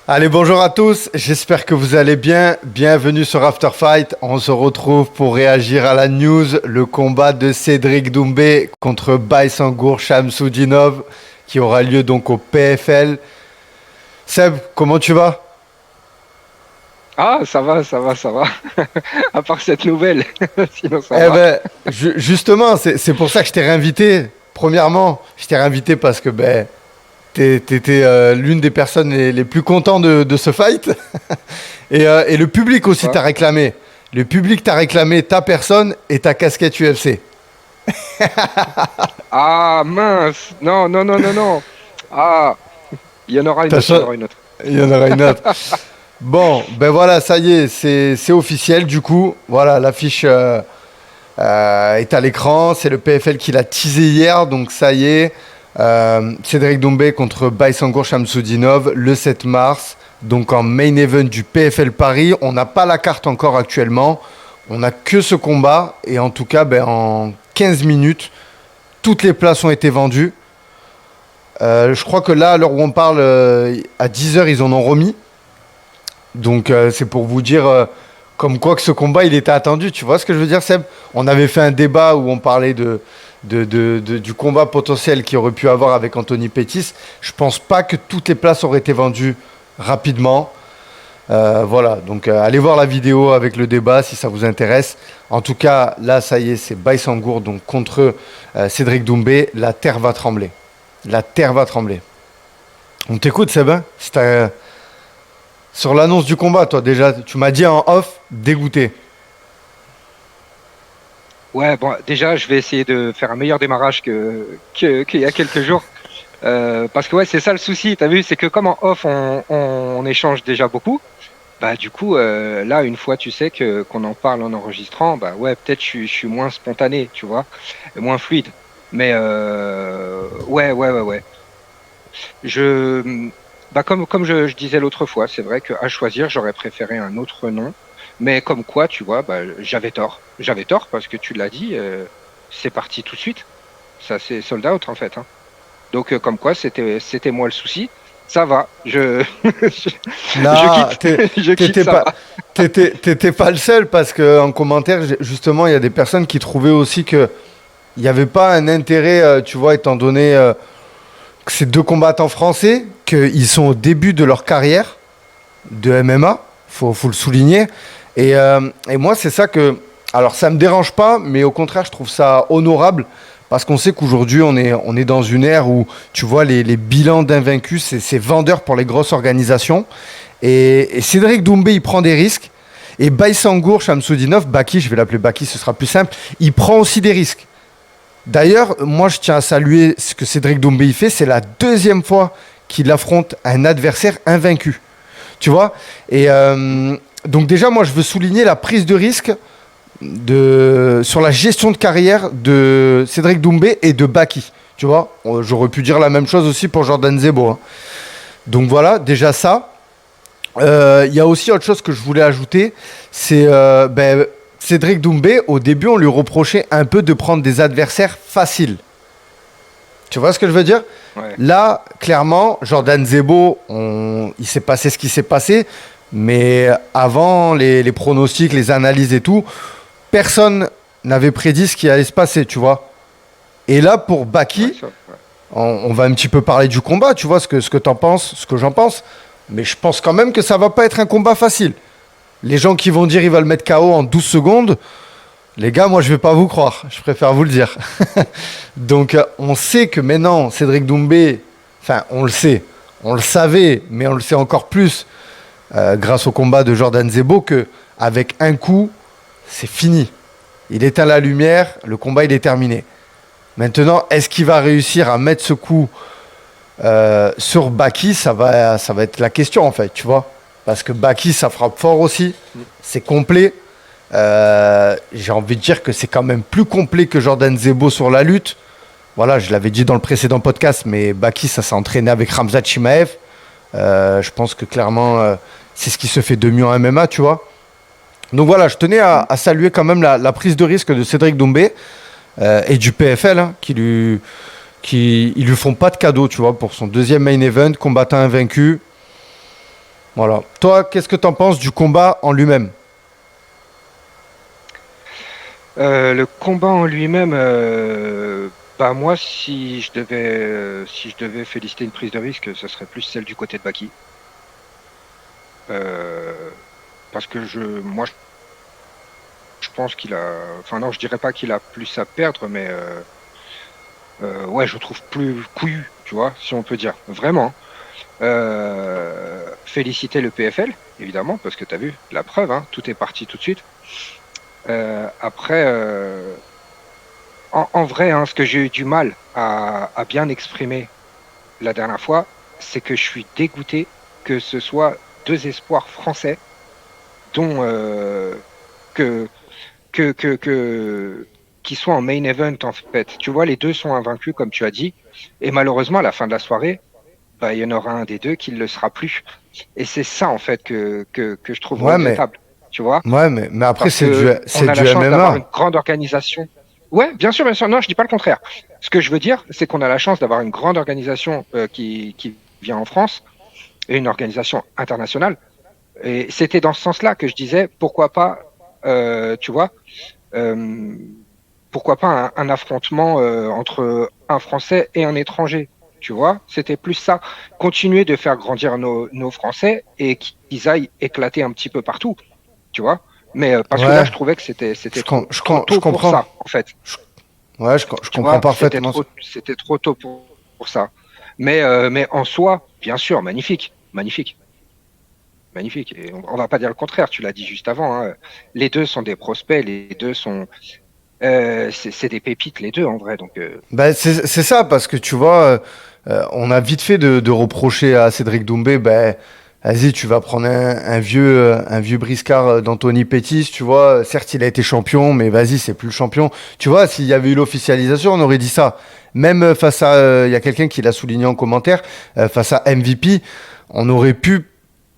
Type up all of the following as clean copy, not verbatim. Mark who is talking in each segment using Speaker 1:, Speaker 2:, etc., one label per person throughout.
Speaker 1: Allez, bonjour à tous, j'espère que vous allez bien. Bienvenue sur After Fight. On se retrouve pour réagir à la news, le combat de Cédric Doumbé contre Baysangour Shamsudinov qui aura lieu donc au PFL. Seb, comment tu vas?
Speaker 2: Ah, ça va, ça va, ça va. À part cette nouvelle, sinon ça
Speaker 1: Eh
Speaker 2: va.
Speaker 1: ben, justement, c'est pour ça que je t'ai réinvité. Premièrement, je t'ai réinvité parce que t'étais l'une des personnes les plus contentes de ce fight. Et le public aussi
Speaker 2: Quoi?
Speaker 1: t'a réclamé. Le public t'a réclamé ta personne et ta casquette UFC.
Speaker 2: Ah, mince. Non, non, non, non, non. Ah, il y en aura une
Speaker 1: T'as
Speaker 2: autre, il y en
Speaker 1: cho-
Speaker 2: aura une autre.
Speaker 1: Il y en aura une autre. Bon, ben voilà, ça y est, c'est officiel du coup. Voilà, l'affiche est à l'écran. C'est le PFL qui l'a teasé hier, donc ça y est. Cédric Doumbé contre Baysangour Shamsudinov le 7 mars, donc en main event du PFL Paris. On n'a pas la carte encore actuellement. On n'a que ce combat. Et en tout cas, en 15 minutes, toutes les places ont été vendues. Je crois que là, à l'heure où on parle, à 10 heures, ils en ont remis. Donc c'est pour vous dire comme quoi que ce combat il était attendu. Tu vois ce que je veux dire, Seb? On avait fait un débat où on parlait du combat potentiel qu'il aurait pu avoir avec Anthony Pettis. Je pense pas que toutes les places auraient été vendues rapidement. Voilà, donc allez voir la vidéo avec le débat si ça vous intéresse. En tout cas, là, ça y est, c'est Baysangour donc contre Cédric Doumbé. La terre va trembler. La terre va trembler. On t'écoute, Seb, hein? Sur l'annonce du combat, toi, déjà, tu m'as dit en off, dégoûté.
Speaker 2: Ouais, bon, déjà, je vais essayer de faire un meilleur démarrage qu'il y a quelques jours. Parce que ouais, c'est ça le souci, t'as vu, c'est que comme en off, on échange déjà beaucoup. Bah du coup, là, une fois, tu sais que qu'on en parle en enregistrant, bah ouais, peut-être je suis moins spontané, tu vois, et moins fluide. Mais ouais, ouais, ouais, ouais. Je, bah comme je disais l'autre fois, c'est vrai qu'à choisir, j'aurais préféré un autre nom. Mais comme quoi, tu vois, bah, j'avais tort. J'avais tort parce que tu l'as dit, c'est parti tout de suite. Ça, c'est sold out en fait, hein. Donc, comme quoi, c'était moi le souci. Ça va, je, je
Speaker 1: Non,
Speaker 2: quitte, je quitte,
Speaker 1: t'étais
Speaker 2: ça
Speaker 1: pas,
Speaker 2: va.
Speaker 1: t'étais pas le seul parce que en commentaire, justement, il y a des personnes qui trouvaient aussi que il n'y avait pas un intérêt, tu vois, étant donné que ces deux combattants français, qu'ils sont au début de leur carrière de MMA, faut le souligner. Et moi, c'est ça que, alors ça me dérange pas, mais au contraire, je trouve ça honorable. Parce qu'on sait qu'aujourd'hui, on est dans une ère où, tu vois, les bilans d'invaincus, c'est vendeur pour les grosses organisations. Et Cédric Doumbé, il prend des risques. Et Baysangour, Shamsudinov, Baki, je vais l'appeler Baki, ce sera plus simple, il prend aussi des risques. D'ailleurs, moi, je tiens à saluer ce que Cédric Doumbé il fait. C'est la deuxième fois qu'il affronte un adversaire invaincu. Tu vois. Donc déjà, moi, je veux souligner la prise de risque sur la gestion de carrière de Cédric Doumbé et de Baki. Tu vois, j'aurais pu dire la même chose aussi pour Jordan Zebo, hein. Donc voilà, déjà ça. Il y a aussi autre chose que je voulais ajouter, c'est Cédric Doumbé, au début, on lui reprochait un peu de prendre des adversaires faciles. Tu vois ce que je veux dire?
Speaker 2: Ouais.
Speaker 1: Là, clairement, Jordan Zebo, il s'est passé ce qui s'est passé, mais avant les pronostics, les analyses et tout, personne n'avait prédit ce qui allait se passer, tu vois. Et là, pour
Speaker 2: Ouais,
Speaker 1: Baki,
Speaker 2: ça, ouais.
Speaker 1: on va un petit peu parler du combat, tu vois, ce que t'en penses, ce que j'en pense. Mais je pense quand même que ça va pas être un combat facile. Les gens qui vont dire il va le mettre KO en 12 secondes, les gars, moi je vais pas vous croire, je préfère vous le dire. Donc on sait que maintenant, Cédric Doumbé, enfin on le sait, on le savait, mais on le sait encore plus grâce au combat de Jordan Zebo, que avec un coup, c'est fini. Il éteint la lumière, le combat il est terminé. Maintenant, est-ce qu'il va réussir à mettre ce coup sur Baki? Ça va être la question en fait, tu vois. Parce que Baki, ça frappe fort aussi, c'est complet. J'ai envie de dire que c'est quand même plus complet que Jordan Zebo sur la lutte. Voilà, je l'avais dit dans le précédent podcast, mais Baki, ça s'est entraîné avec Khamzat Chimaev. Je pense que clairement, c'est ce qui se fait de mieux en MMA, tu vois. Donc voilà, je tenais à saluer quand même la prise de risque de Cédric Doumbé et du PFL, hein, qui ils lui font pas de cadeau, tu vois, pour son deuxième main event, combattant invaincu. Voilà. Toi, qu'est-ce que t'en penses du combat en lui-même?
Speaker 2: Le combat en lui-même, bah moi, si je devais féliciter une prise de risque, ce serait plus celle du côté de Baki. Euh, Parce que je pense qu'il a, enfin non, je dirais pas qu'il a plus à perdre, mais ouais, je le trouve plus couillu, tu vois, si on peut dire, vraiment. Féliciter le PFL, évidemment, parce que tu as vu la preuve, hein, tout est parti tout de suite. Après, en vrai, hein, ce que j'ai eu du mal à bien exprimer la dernière fois, c'est que je suis dégoûté que ce soit deux espoirs français dont que, que qui soient en main event en fait. Tu vois, les deux sont invaincus comme tu as dit, et malheureusement à la fin de la soirée, bah, il y en aura un des deux qui ne le sera plus. Et c'est ça en fait que je trouve
Speaker 1: Ouais, mais,
Speaker 2: regrettable. Tu vois,
Speaker 1: mais après,
Speaker 2: parce que on
Speaker 1: c'est
Speaker 2: a la
Speaker 1: du
Speaker 2: chance d'avoir une
Speaker 1: MMA.
Speaker 2: grande organisation. Ouais, bien sûr, bien sûr. Non, je dis pas le contraire. Ce que je veux dire, c'est qu'on a la chance d'avoir une grande organisation qui vient en France et une organisation internationale. Et c'était dans ce sens-là que je disais, pourquoi pas, tu vois, euh, pourquoi pas un affrontement entre un Français et un étranger. Tu vois, c'était plus ça. Continuer de faire grandir nos Français et qu'ils aillent éclater un petit peu partout tu vois. Mais parce que là,
Speaker 1: Ouais,
Speaker 2: je trouvais que c'était trop
Speaker 1: je
Speaker 2: tôt pour
Speaker 1: comprends.
Speaker 2: ça, en fait.
Speaker 1: Je- ouais, je
Speaker 2: Tu
Speaker 1: comprends
Speaker 2: vois,
Speaker 1: parfaitement.
Speaker 2: c'était trop tôt pour ça. Mais en soi, bien sûr, magnifique, magnifique, magnifique. Et on va pas dire le contraire. Tu l'as dit juste avant. Hein. Les deux sont des prospects, les deux sont, c'est des pépites, les deux en vrai. Donc,
Speaker 1: Bah, c'est ça, parce que tu vois, on a vite fait de reprocher à Cédric Doumbé, ben, vas-y, tu vas prendre un vieux briscard d'Anthony Pettis, tu vois. Certes, il a été champion, mais vas-y, c'est plus le champion. Tu vois, s'il y avait eu l'officialisation, on aurait dit ça. Même face à, il y a quelqu'un qui l'a souligné en commentaire, face à MVP, on aurait pu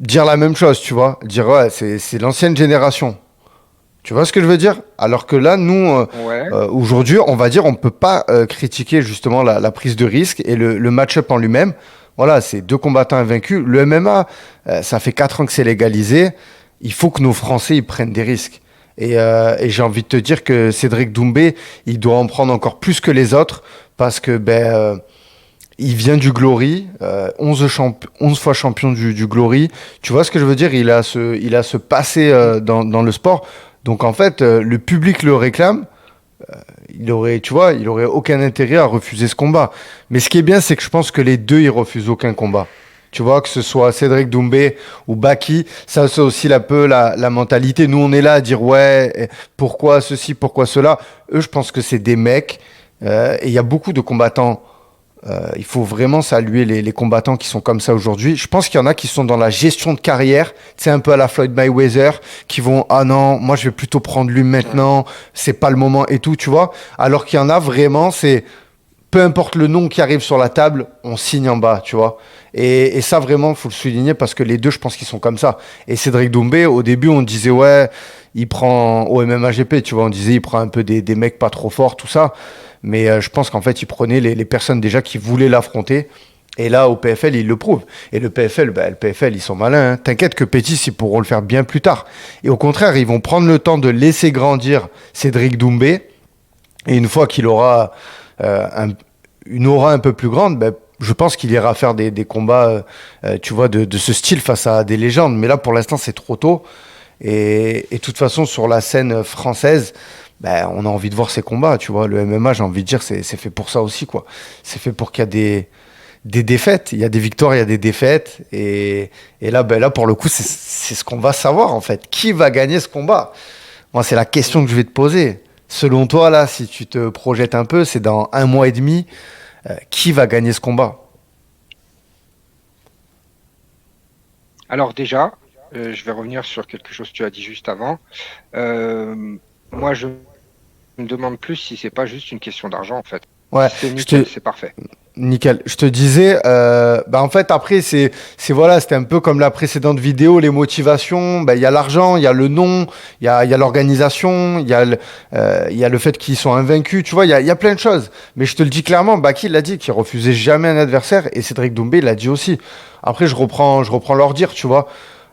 Speaker 1: dire la même chose, tu vois. Dire, ouais, c'est l'ancienne génération. Tu vois ce que je veux dire? Alors que là, nous,
Speaker 2: ouais.
Speaker 1: aujourd'hui, on va dire, on ne peut pas critiquer justement la prise de risque et le match-up en lui-même. Voilà, c'est deux combattants invaincus. Le MMA, ça fait 4 ans que c'est légalisé. Il faut que nos Français ils prennent des risques. Et j'ai envie de te dire que Cédric Doumbé, il doit en prendre encore plus que les autres parce que il vient du Glory, 11 fois champion du Glory. Tu vois ce que je veux dire? Il a ce passé dans le sport. Donc en fait, le public le réclame. Il aurait, tu vois, il aurait aucun intérêt à refuser ce combat. Mais ce qui est bien, c'est que je pense que les deux, ils refusent aucun combat. Tu vois, que ce soit Cédric Doumbé ou Baki, ça c'est aussi un peu la mentalité. Nous, on est là à dire ouais, pourquoi ceci, pourquoi cela. Eux, je pense que c'est des mecs. Et il y a beaucoup de combattants il faut vraiment saluer les combattants qui sont comme ça aujourd'hui. Je pense qu'il y en a qui sont dans la gestion de carrière, c'est un peu à la Floyd Mayweather, qui vont ah non, moi je vais plutôt prendre lui
Speaker 2: Ouais.
Speaker 1: maintenant, c'est pas le moment et tout, tu vois. Alors qu'il y en a vraiment, c'est peu importe le nom qui arrive sur la table, on signe en bas, tu vois. Et ça vraiment, faut le souligner parce que les deux, je pense qu'ils sont comme ça. Et Cédric Doumbé, au début, on disait ouais, il prend au MMA-GP, tu vois, on disait il prend un peu des mecs pas trop forts, tout ça. Mais je pense qu'en fait, il prenait les personnes déjà qui voulaient l'affronter. Et là, au PFL, il le prouve. Et le PFL, bah, le PFL, ils sont malins. Hein. T'inquiète que Pétis, ils pourront le faire bien plus tard. Et au contraire, ils vont prendre le temps de laisser grandir Cédric Doumbé. Et une fois qu'il aura une aura un peu plus grande, ben, je pense qu'il ira faire des combats, tu vois, de ce style face à des légendes. Mais là, pour l'instant, c'est trop tôt. Et de toute façon, sur la scène française, ben, on a envie de voir ces combats, tu vois. Le MMA, j'ai envie de dire, c'est fait pour ça aussi, quoi. C'est fait pour qu'il y a des défaites. Il y a des victoires, il y a des défaites. Et là, ben, là, pour le coup, c'est ce qu'on va savoir, en fait. Qui va gagner ce combat? Moi, c'est la question que je vais te poser. Selon toi, là, si tu te projettes un peu, c'est dans 1 mois et demi, qui va gagner ce combat?
Speaker 2: Alors déjà, je vais revenir sur quelque chose que tu as dit juste avant. Euh, Moi, je me demande plus si c'est pas juste une question d'argent en fait.
Speaker 1: Ouais,
Speaker 2: Si c'est
Speaker 1: je
Speaker 2: nickel,
Speaker 1: te,
Speaker 2: c'est parfait.
Speaker 1: Nickel. Je te disais, en fait, après, voilà, c'était un peu comme la précédente vidéo, les motivations. Il y a l'argent, il y a le nom, il y a l'organisation, il y a le fait qu'ils sont invaincus. Tu vois, il y a plein de choses. Mais je te le dis clairement, Baki l'a dit, qu'il refusait jamais un adversaire, et Cédric Doumbé l'a dit aussi. Après, je reprends leur dire, tu vois.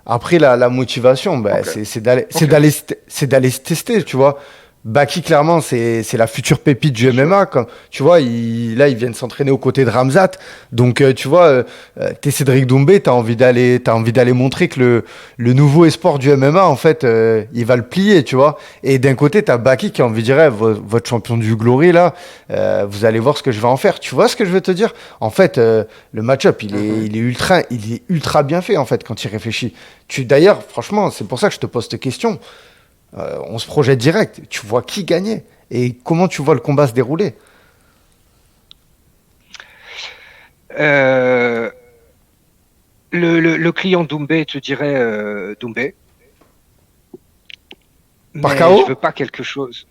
Speaker 1: Après, la motivation,
Speaker 2: Ok. Ok.
Speaker 1: c'est d'aller se tester, tu vois. Baki, clairement, c'est la future pépite du
Speaker 2: Bien sûr.
Speaker 1: MMA. Tu vois, là, il vient de s'entraîner aux côtés de Ramzat. Donc, tu vois, t'es Cédric Doumbé, t'as envie d'aller montrer que le nouveau espoir du MMA, en fait, il va le plier, tu vois. Et d'un côté, t'as Baki qui a envie de dire, votre champion du Glory, là, vous allez voir ce que je vais en faire. Tu vois ce que je veux te dire? En fait, le match-up,
Speaker 2: Mhm.
Speaker 1: il est ultra bien fait, en fait, quand il réfléchit. D'ailleurs, franchement, c'est pour ça que je te pose cette question. On se projette direct. Tu vois qui gagnait et comment tu vois le combat se dérouler.
Speaker 2: Euh, le client Doumbé, je dirais Doumbé,
Speaker 1: Par
Speaker 2: mais je
Speaker 1: KO?
Speaker 2: veux pas quelque chose.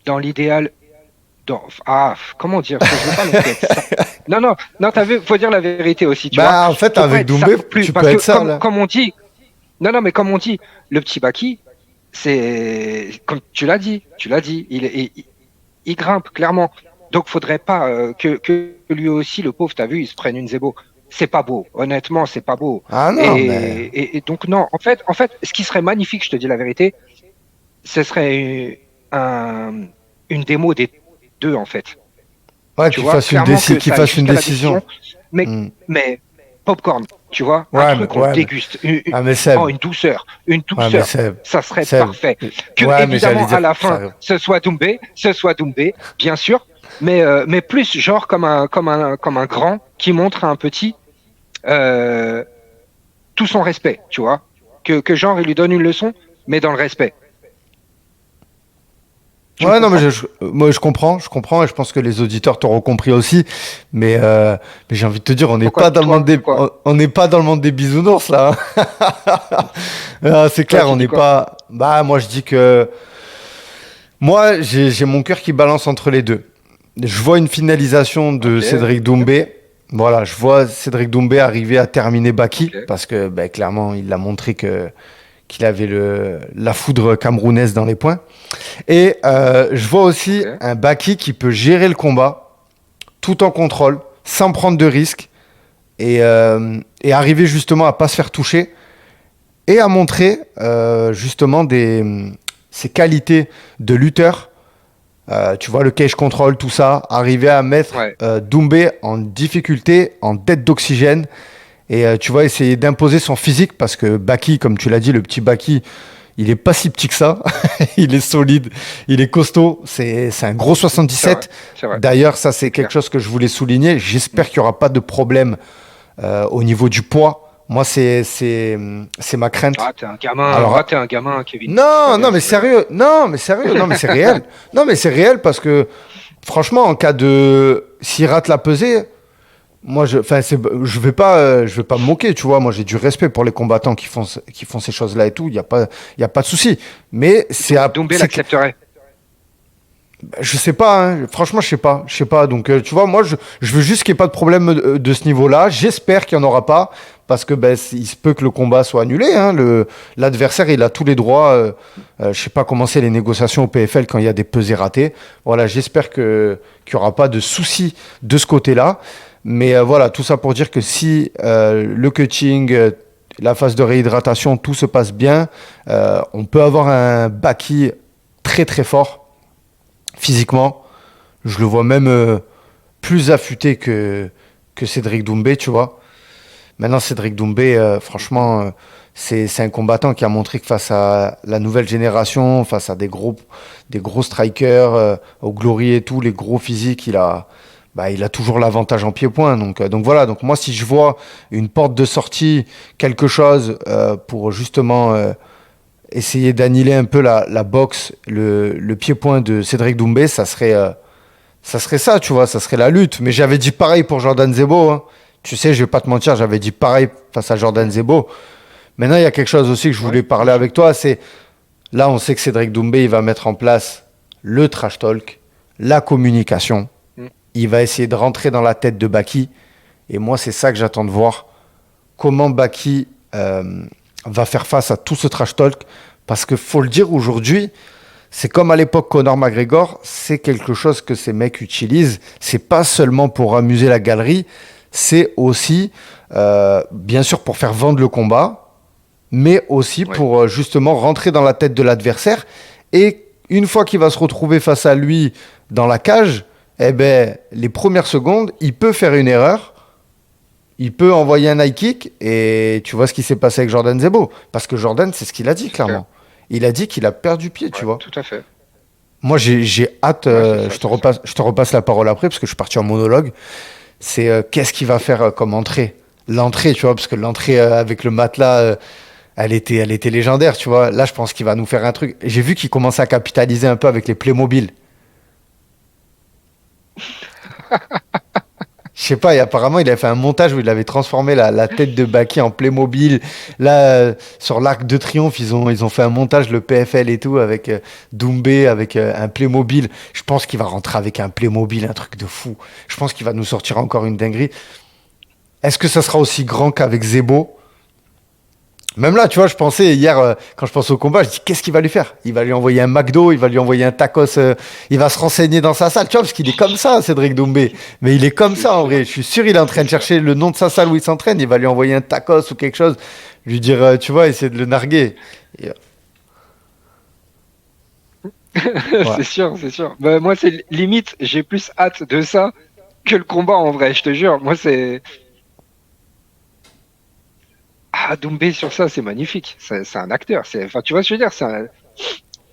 Speaker 2: Dans l'idéal, comment dire, je veux pas non plus être ça. Non, non, non, t'as vu, faut dire la vérité aussi, tu vois.
Speaker 1: Bah, en fait,
Speaker 2: Faut pas
Speaker 1: avec
Speaker 2: être ça
Speaker 1: Doumbé,
Speaker 2: non plus,
Speaker 1: tu peux
Speaker 2: parce que
Speaker 1: être ça, là.
Speaker 2: comme on dit, non, non, mais comme on dit, le petit Baki, c'est comme tu l'as dit, il grimpe clairement. Donc, faudrait pas que lui aussi, le pauvre, t'as vu, il se prenne une zébo. C'est pas beau, honnêtement, c'est pas beau.
Speaker 1: Ah non, mais.
Speaker 2: Et donc non, en fait, ce qui serait magnifique, je te dis la vérité, ce serait une démo des deux, en fait.
Speaker 1: Ouais,
Speaker 2: Tu vois, clairement que
Speaker 1: qu'il
Speaker 2: ça aille
Speaker 1: fasse une
Speaker 2: jusqu'à la
Speaker 1: décision.
Speaker 2: décision, mais,
Speaker 1: Hmm.
Speaker 2: mais popcorn, tu vois, un truc, on
Speaker 1: Ouais, mais.
Speaker 2: déguste,
Speaker 1: Ah, mais Seb.
Speaker 2: une
Speaker 1: Ouais, mais
Speaker 2: douceur,
Speaker 1: Seb.
Speaker 2: ça serait
Speaker 1: Seb.
Speaker 2: parfait. Que
Speaker 1: Ouais, mais j'allais
Speaker 2: évidemment à
Speaker 1: dire.
Speaker 2: la fin,
Speaker 1: Ça...
Speaker 2: ce soit Doumbé, bien sûr, mais plus genre comme un grand qui montre à un petit euh, tout son respect, tu vois, que genre il lui donne une leçon, mais dans le respect. Tu me
Speaker 1: Ouais, non, mais
Speaker 2: comprends?
Speaker 1: moi je comprends, et je pense que les auditeurs t'auront compris aussi. Mais j'ai envie de te dire,
Speaker 2: Pourquoi toi, quoi?
Speaker 1: on n'est pas dans le monde des bisounours là, hein. Ah, c'est
Speaker 2: Toi,
Speaker 1: clair, on
Speaker 2: tu dis
Speaker 1: n'est
Speaker 2: quoi?
Speaker 1: pas. Bah, moi je dis que moi j'ai mon cœur qui balance entre les deux. Je vois une finalisation de
Speaker 2: Ok,
Speaker 1: Cédric
Speaker 2: ok,
Speaker 1: Doumbé. Voilà, je vois Cédric Doumbé arriver à terminer Baki
Speaker 2: ok,
Speaker 1: parce que bah, clairement il a montré que qu'il avait la foudre camerounaise dans les poings. Et je vois aussi
Speaker 2: ok.
Speaker 1: un Baki qui peut gérer le combat tout en contrôle, sans prendre de risques, et arriver justement à pas se faire toucher et à montrer justement ses qualités de lutteur. Tu vois, le cage control, tout ça, arriver à mettre
Speaker 2: Ouais.
Speaker 1: Doumbé en difficulté, en dette d'oxygène, et tu vois, essayer d'imposer son physique, parce que Baki, comme tu l'as dit, le petit Baki, il est pas si petit que ça. Il est solide, il est costaud. C'est un gros
Speaker 2: C'est vrai,
Speaker 1: 77.
Speaker 2: c'est vrai,
Speaker 1: D'ailleurs, ça,
Speaker 2: c'est
Speaker 1: c'est quelque
Speaker 2: clair.
Speaker 1: chose que je voulais souligner.
Speaker 2: Mm.
Speaker 1: J'espère qu'il n'y aura pas de problème au niveau du poids. Moi, c'est ma crainte. Alors,
Speaker 2: T'es un gamin, Kevin. Tu vas
Speaker 1: non,
Speaker 2: bien,
Speaker 1: non, mais
Speaker 2: tu vas bien.
Speaker 1: sérieux. Non, mais sérieux. Non, mais c'est réel. Non, mais c'est réel parce que, franchement, en cas de. S'il rate la pesée, moi, je vais pas me moquer, tu vois. Moi, j'ai du respect pour les combattants qui font ces choses-là et tout. Il y a pas de souci. Mais
Speaker 2: Doumbé l'accepterait.
Speaker 1: je sais pas, hein. Franchement, je sais pas. Donc, tu vois, je veux juste qu'il n'y ait pas de problème de ce niveau-là. J'espère qu'il n'y en aura pas, parce que ben, il se peut que le combat soit annulé, hein. L'adversaire, il a tous les droits. Je sais pas comment c'est les négociations au PFL quand il y a des pesées ratées. Voilà, j'espère qu'il n'y aura pas de soucis de ce côté-là. Mais voilà, tout ça pour dire que si le cutting, la phase de réhydratation, tout se passe bien, on peut avoir un Baki très très fort physiquement. Je le vois même plus affûté que Cédric Doumbé, tu vois. Maintenant, Cédric Doumbé, franchement, c'est un combattant qui a montré que face à la nouvelle génération, face à des gros strikers, au Glory et tout, les gros physiques, il a toujours l'avantage en pied-point. Donc voilà, donc moi, si je vois une porte de sortie, quelque chose pour justement essayer d'annihiler un peu la boxe, le pied-point de Cédric Doumbé, ça serait ça, tu vois, ça serait la lutte. Mais j'avais dit pareil pour Jordan Zebo, hein. Tu sais, je vais pas te mentir, j'avais dit pareil face à Jordan Zebo. Maintenant, il y a quelque chose aussi que je
Speaker 2: Ouais,
Speaker 1: voulais
Speaker 2: bien
Speaker 1: parler
Speaker 2: sûr.
Speaker 1: avec toi, c'est là, on sait que Cédric Doumbé, il va mettre en place le trash talk, la communication.
Speaker 2: Mm.
Speaker 1: Il va essayer de rentrer dans la tête de Baki. Et moi, c'est ça que j'attends de voir. Comment Baki va faire face à tout ce trash talk. Parce que faut le dire aujourd'hui, c'est comme à l'époque Conor McGregor, c'est quelque chose que ces mecs utilisent. C'est pas seulement pour amuser la galerie, c'est aussi, bien sûr, pour faire vendre le combat, mais aussi
Speaker 2: Ouais.
Speaker 1: pour justement rentrer dans la tête de l'adversaire. Et une fois qu'il va se retrouver face à lui dans la cage, eh ben, les premières secondes, il peut faire une erreur. Il peut envoyer un high kick et tu vois ce qui s'est passé avec Jordan Zebo. Parce que Jordan, c'est ce qu'il a dit
Speaker 2: C'est clair.
Speaker 1: clairement. Il a dit qu'il a perdu pied, tu
Speaker 2: Ouais,
Speaker 1: vois.
Speaker 2: tout à fait.
Speaker 1: Moi, j'ai hâte,
Speaker 2: Ouais, c'est ça, c'est ça.
Speaker 1: je te repasse la parole après parce que je suis parti en monologue. C'est qu'est-ce qu'il va faire comme entrée? L'entrée, tu vois, parce que l'entrée avec le matelas, elle était légendaire, tu vois. Là, je pense qu'il va nous faire un truc. J'ai vu qu'il commençait à capitaliser un peu avec les Playmobil. Je sais pas, et apparemment, il avait fait un montage où il avait transformé la tête de Baki en Playmobil. Là, sur l'Arc de Triomphe, ils ont fait un montage, le PFL et tout, avec Doumbé, avec un Playmobil. Je pense qu'il va rentrer avec un Playmobil, un truc de fou. Je pense qu'il va nous sortir encore une dinguerie. Est-ce que ça sera aussi grand qu'avec Zebo? Même là, tu vois, je pensais hier, quand je pense au combat, je dis qu'est-ce qu'il va lui faire? Il va lui envoyer un McDo, il va lui envoyer un tacos, il va se renseigner dans sa salle, tu vois, parce qu'il est comme ça, Cédric Doumbé. Mais il est comme
Speaker 2: C'est
Speaker 1: ça en vrai.
Speaker 2: sûr.
Speaker 1: Je suis sûr, il est en train
Speaker 2: C'est
Speaker 1: de
Speaker 2: sûr.
Speaker 1: chercher le nom de sa salle où il s'entraîne. Il va lui envoyer un tacos ou quelque chose, lui dire, tu vois, essayer de le narguer. Et, ouais.
Speaker 2: C'est sûr, c'est sûr. Bah, moi, c'est limite, j'ai plus hâte de ça que le combat en vrai, je te jure. Moi, c'est. Ah, Doumbé sur ça, c'est magnifique. C'est un acteur. Enfin, tu vois ce que je veux dire?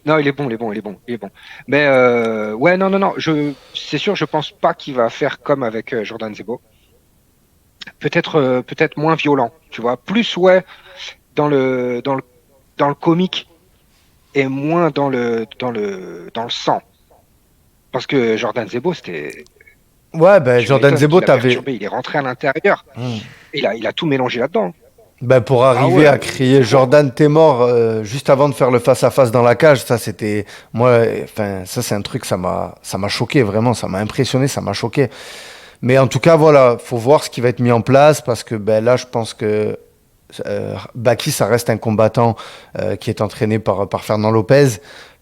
Speaker 2: Non, il est bon, il est bon, il est bon, il est bon. Mais ouais, non, non, non. C'est sûr, je pense pas qu'il va faire comme avec Jordan Zebo. Peut-être moins violent, tu vois. Plus, ouais, dans le comique et moins dans le sang. Parce que Jordan Zebo,
Speaker 1: Ouais, ben
Speaker 2: tu
Speaker 1: Jordan
Speaker 2: m'étonnes
Speaker 1: Zebo,
Speaker 2: qu'il a
Speaker 1: t'avais.
Speaker 2: perturbé. Il est rentré à l'intérieur. Il a tout mélangé là-dedans.
Speaker 1: Ben pour
Speaker 2: Ah
Speaker 1: arriver à
Speaker 2: ouais,
Speaker 1: crier Jordan, t'es mort juste avant de faire le face-à-face dans la cage, ça c'était. Moi, enfin, ça c'est un truc, ça m'a choqué vraiment, ça m'a impressionné, ça m'a choqué. Mais en tout cas, voilà, faut voir ce qui va être mis en place parce que ben, là, je pense que Baki, ça reste un combattant qui est entraîné par Fernand Lopez,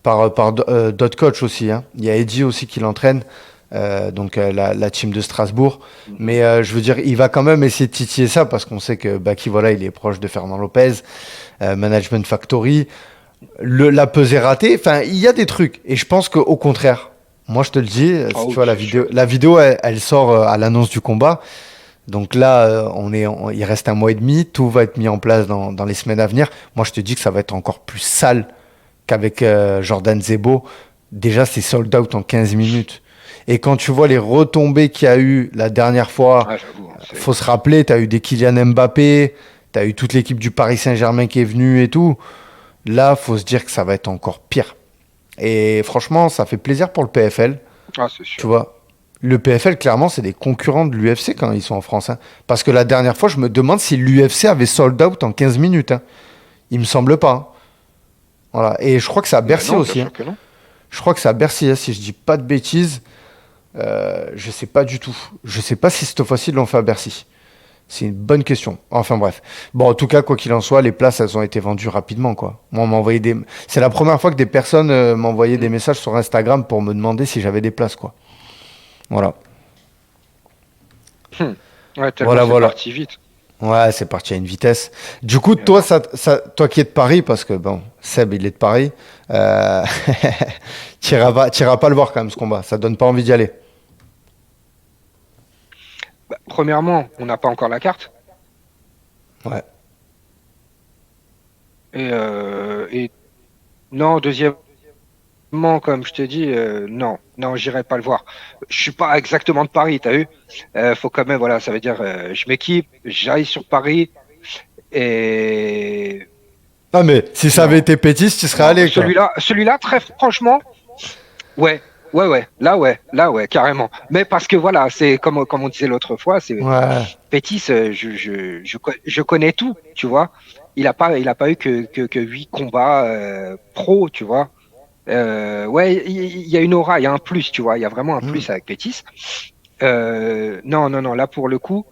Speaker 1: par d'autres coachs aussi, hein. Il y a Eddie aussi qui l'entraîne, donc la team de Strasbourg.
Speaker 2: Mhm.
Speaker 1: Mais je veux dire, il va quand même essayer de titiller ça parce qu'on sait que Baki, voilà, il est proche de Fernand Lopez, Management Factory. La pesée ratée, enfin, il y a des trucs. Et je pense qu'au contraire, moi je te le dis,
Speaker 2: Ah
Speaker 1: si tu
Speaker 2: oui,
Speaker 1: vois
Speaker 2: c'est sûr.
Speaker 1: la vidéo elle sort à l'annonce du combat. Donc là, il reste un mois et demi, tout va être mis en place dans les semaines à venir. Moi je te dis que ça va être encore plus sale qu'avec Jordan Zebo. Déjà, c'est sold out en 15 minutes. Et quand tu vois les retombées qu'il y a eu la dernière fois,
Speaker 2: Ah, j'avoue, hein,
Speaker 1: faut se rappeler, tu as eu des Kylian Mbappé, tu as eu toute l'équipe du Paris Saint-Germain qui est venue et tout. Là, faut se dire que ça va être encore pire. Et franchement, ça fait plaisir pour le PFL.
Speaker 2: ah, c'est
Speaker 1: Tu
Speaker 2: sûr.
Speaker 1: vois, le PFL, clairement, c'est des concurrents de l'UFC quand ils sont en France, hein. Parce que la dernière fois, je me demande si l'UFC avait sold out en 15 minutes, hein. Il me semble pas, hein. Voilà. Et je crois que c'est à
Speaker 2: Bah
Speaker 1: Bercy
Speaker 2: non, bien
Speaker 1: aussi, hein.
Speaker 2: sûr que non.
Speaker 1: Je crois que c'est à Bercy, hein, si je dis pas de bêtises. Je sais pas du tout. Je sais pas si cette fois-ci, ils l'ont fait à Bercy. C'est une bonne question. Enfin bref. Bon, en tout cas, quoi qu'il en soit, les places, elles ont été vendues rapidement, quoi. Moi, on m'a envoyé des. C'est la première fois que des personnes m'envoyaient des
Speaker 2: Mm.
Speaker 1: messages sur Instagram pour me demander si j'avais des places, quoi. Voilà.
Speaker 2: Hmm. Ouais, tellement
Speaker 1: Voilà,
Speaker 2: c'est
Speaker 1: voilà.
Speaker 2: parti vite.
Speaker 1: Ouais, c'est parti à une vitesse. Du coup,
Speaker 2: Et
Speaker 1: toi,
Speaker 2: alors?
Speaker 1: toi qui es de Paris, parce que bon, Seb, il est de Paris, euh... t'iras pas le voir quand même ce combat. Ça donne pas envie d'y aller.
Speaker 2: Bah, premièrement, on n'a pas encore la carte.
Speaker 1: Ouais.
Speaker 2: Et non, deuxièmement, comme je te dis, non, non, j'irai pas le voir. Je suis pas exactement de Paris, t'as vu? Faut quand même, voilà, ça veut dire, je m'équipe, j'aille sur Paris et
Speaker 1: Ah, mais si ça avait
Speaker 2: non,
Speaker 1: été Pétis, tu serais
Speaker 2: non,
Speaker 1: allé, quoi.
Speaker 2: celui-là, très franchement, ouais, là, ouais, carrément. Mais parce que voilà, c'est comme on disait l'autre fois, c'est
Speaker 1: Ouais.
Speaker 2: Pétis, je connais tout, tu vois. Il a pas eu que 8 combats pro, tu vois. Ouais, il y a une aura, il y a un plus, tu vois. Il y a vraiment un plus avec Pétis. Non, non, non. Là, pour le coup,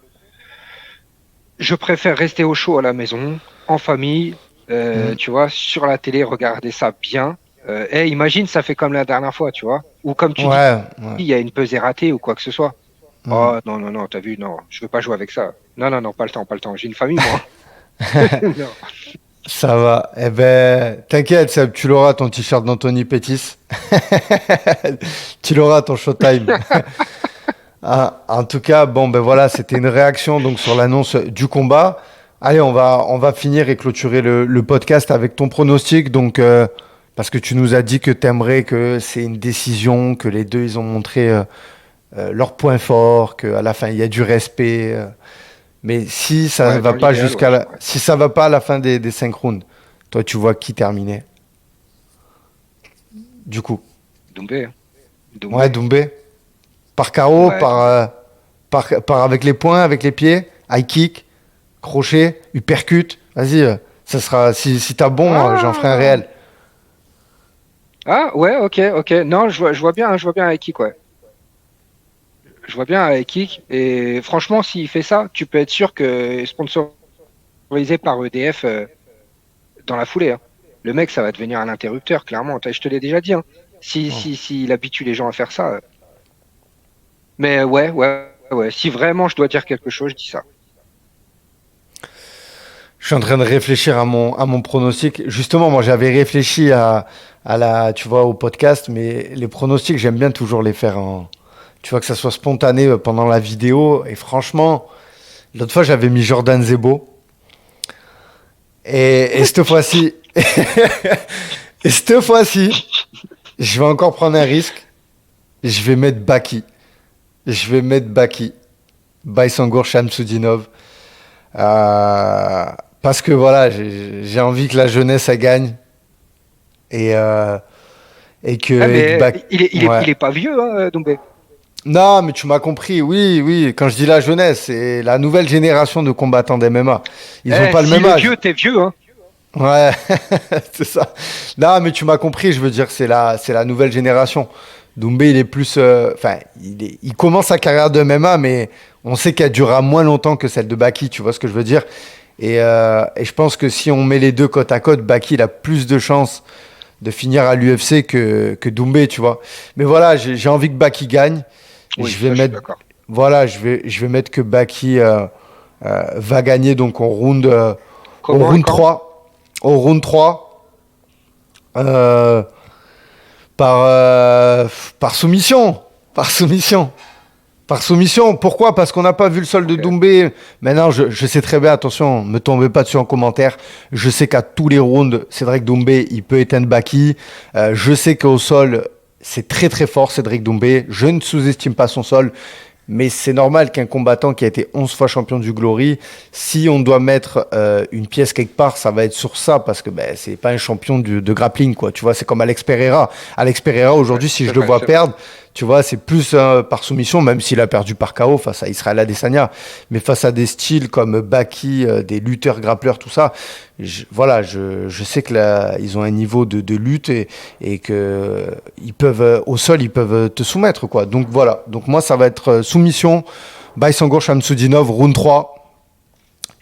Speaker 2: je préfère rester au chaud à la maison, en famille,
Speaker 1: Mm.
Speaker 2: tu vois, sur la télé, regarder ça bien. Imagine, ça fait comme la dernière fois, tu vois. Ou comme tu dis,
Speaker 1: Ouais, ouais.
Speaker 2: il y a une pesée ratée ou quoi que ce soit.
Speaker 1: Mm.
Speaker 2: Oh, non, non, non, t'as vu, non, je veux pas jouer avec ça. Non, non, non, pas le temps, pas le temps. J'ai une famille, moi. Non.
Speaker 1: Ça va. Eh ben, t'inquiète, Seb, tu l'auras ton t-shirt d'Anthony Pettis. Tu l'auras ton Showtime. Ah, en tout cas, bon, ben voilà, c'était une réaction donc sur l'annonce du combat. Allez, on va finir et clôturer le podcast avec ton pronostic. Donc, parce que tu nous as dit que t'aimerais que c'est une décision, que les deux ils ont montré leur point fort, qu'à la fin il y a du respect. Mais si ça
Speaker 2: Ouais,
Speaker 1: va
Speaker 2: dans
Speaker 1: pas
Speaker 2: l'idéal, ouais.
Speaker 1: jusqu'à la,
Speaker 2: Ouais.
Speaker 1: si ça va pas à la fin des 5 rounds, toi tu vois qui terminer. Du coup,
Speaker 2: Doumbé, hein.
Speaker 1: ouais,
Speaker 2: Doumbé.
Speaker 1: Doumbé, par KO,
Speaker 2: Ouais, Doumbé.
Speaker 1: par avec les poings, avec les pieds, high kick, crochet, uppercut. Vas-y, ça sera si t'as bon, j'en ferai un
Speaker 2: Ah,
Speaker 1: réel.
Speaker 2: ah, ouais, ok, ok. Non, je vois bien avec qui, quoi. Je vois bien avec qui. Et franchement, s'il fait ça, tu peux être sûr que sponsorisé par EDF dans la foulée, hein. Le mec, ça va devenir un interrupteur, clairement. Je te l'ai déjà dit, hein.
Speaker 1: Oh.
Speaker 2: S'il habitue les gens à faire ça. Mais ouais, ouais, ouais. Si vraiment je dois dire quelque chose, je dis ça.
Speaker 1: Je suis en train de réfléchir à mon pronostic. Justement, moi j'avais réfléchi tu vois, au podcast, mais les pronostics, j'aime bien toujours les faire tu vois, que ça soit spontané pendant la vidéo. Et franchement, l'autre fois, j'avais mis Jordan Zebo. Et cette fois-ci, et cette fois-ci, je vais encore prendre un risque. Je vais mettre Baki. Je vais mettre Baki. Baysangour Shamsudinov. Euh, Parce que voilà, j'ai envie que la jeunesse, elle gagne. Et, euh,
Speaker 2: Ah,
Speaker 1: et que
Speaker 2: mais
Speaker 1: Baki. Ouais.
Speaker 2: il est pas vieux, hein, Doumbé.
Speaker 1: Non, mais tu m'as compris. Oui, oui. Quand je dis la jeunesse, c'est la nouvelle génération de combattants d'MMA. Ils ont pas le
Speaker 2: S'il
Speaker 1: même
Speaker 2: est
Speaker 1: âge.
Speaker 2: vieux, t'es vieux, hein.
Speaker 1: Ouais, c'est ça. Non, mais tu m'as compris, je veux dire, c'est la nouvelle génération. Doumbé, il est plus. Enfin, il commence sa carrière de MMA, mais on sait qu'elle durera moins longtemps que celle de Baki, tu vois ce que je veux dire? Et je pense que si on met les deux côte à côte, Baki, il a plus de chances de finir à l'UFC que Doumbé, tu vois. Mais voilà, j'ai envie que Baki gagne.
Speaker 2: Oui,
Speaker 1: Je vais
Speaker 2: ça, je suis
Speaker 1: mettre.
Speaker 2: d'accord.
Speaker 1: Voilà, je vais mettre que Baki va gagner donc au
Speaker 2: Comment et
Speaker 1: round
Speaker 2: quand?
Speaker 1: 3 au round 3 euh, par, euh, par soumission. Par soumission. Par soumission. Pourquoi? Parce qu'on n'a pas vu le sol de
Speaker 2: Ok.
Speaker 1: Doumbé. Maintenant, je sais très bien, attention, ne me tombez pas dessus en commentaire. Je sais qu'à tous les rounds, Cédric Doumbé, il peut éteindre Baki. Je sais qu'au sol, c'est très très fort, Cédric Doumbé. Je ne sous-estime pas son sol. Mais c'est normal qu'un combattant qui a été 11 fois champion du Glory, si on doit mettre une pièce quelque part, ça va être sur ça, parce que ben, c'est pas un champion de grappling, quoi. Tu vois, c'est comme Alex Pereira. Alex Pereira,
Speaker 2: Ouais,
Speaker 1: aujourd'hui, si je le vois
Speaker 2: c'est vrai.
Speaker 1: perdre, tu vois, c'est plus par soumission, même s'il a perdu par KO face à Israël Adesanya. Mais face à des styles comme Baki, des lutteurs, grappleurs, tout ça, voilà, je sais que là, ils ont un niveau de lutte et que ils peuvent, au sol, ils peuvent te soumettre, quoi. Donc voilà. Donc moi, ça va être soumission, Baysangour Shamsudinov, round 3.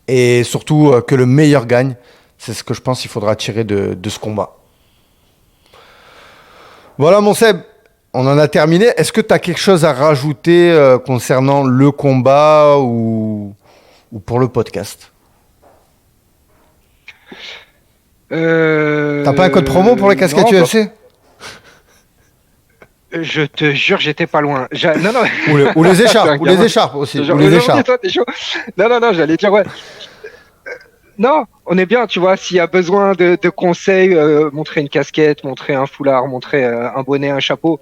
Speaker 1: Et surtout que le meilleur gagne. C'est ce que je pense qu'il faudra tirer de ce combat. Voilà, mon Seb. On en a terminé. Est-ce que tu as quelque chose à rajouter concernant le combat ou pour le podcast? T'as pas un code promo pour les casquettes
Speaker 2: Non, bah,
Speaker 1: UFC?
Speaker 2: je te jure, j'étais pas loin. Non, non,
Speaker 1: Ou les
Speaker 2: t'es un
Speaker 1: écharpes, ou les
Speaker 2: gamin.
Speaker 1: écharpes aussi, ou
Speaker 2: Genre,
Speaker 1: les
Speaker 2: aujourd'hui,
Speaker 1: écharpes.
Speaker 2: toi, t'es chaud. Non, non, non, j'allais dire, ouais. Non, on est bien, tu vois. S'il y a besoin de conseils, montrer une casquette, montrer un foulard, montrer un bonnet, un chapeau,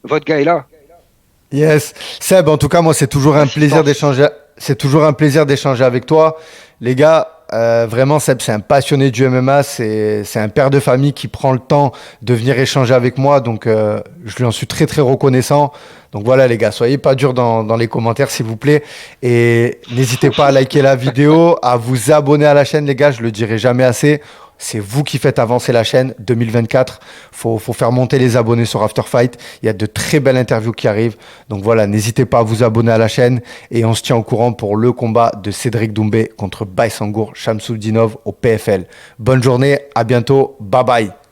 Speaker 2: votre gars est là.
Speaker 1: Yes. Seb, en tout cas, moi, c'est toujours un plaisir
Speaker 2: Assistance.
Speaker 1: d'échanger. C'est toujours un plaisir d'échanger avec toi. Les gars, vraiment, Seb, c'est un passionné du MMA. C'est un père de famille qui prend le temps de venir échanger avec moi. Donc, je lui en suis très, très reconnaissant. Donc voilà, les gars, soyez pas durs dans les commentaires, s'il vous plaît. Et n'hésitez pas à liker la vidéo, à vous abonner à la chaîne, les gars. Je le dirai jamais assez. C'est vous qui faites avancer la chaîne. 2024, faut faire monter les abonnés sur After Fight. Il y a de très belles interviews qui arrivent. Donc voilà, n'hésitez pas à vous abonner à la chaîne. Et on se tient au courant pour le combat de Cédric Doumbé contre Baysangour Shamsuddinov au PFL. Bonne journée, à bientôt. Bye bye.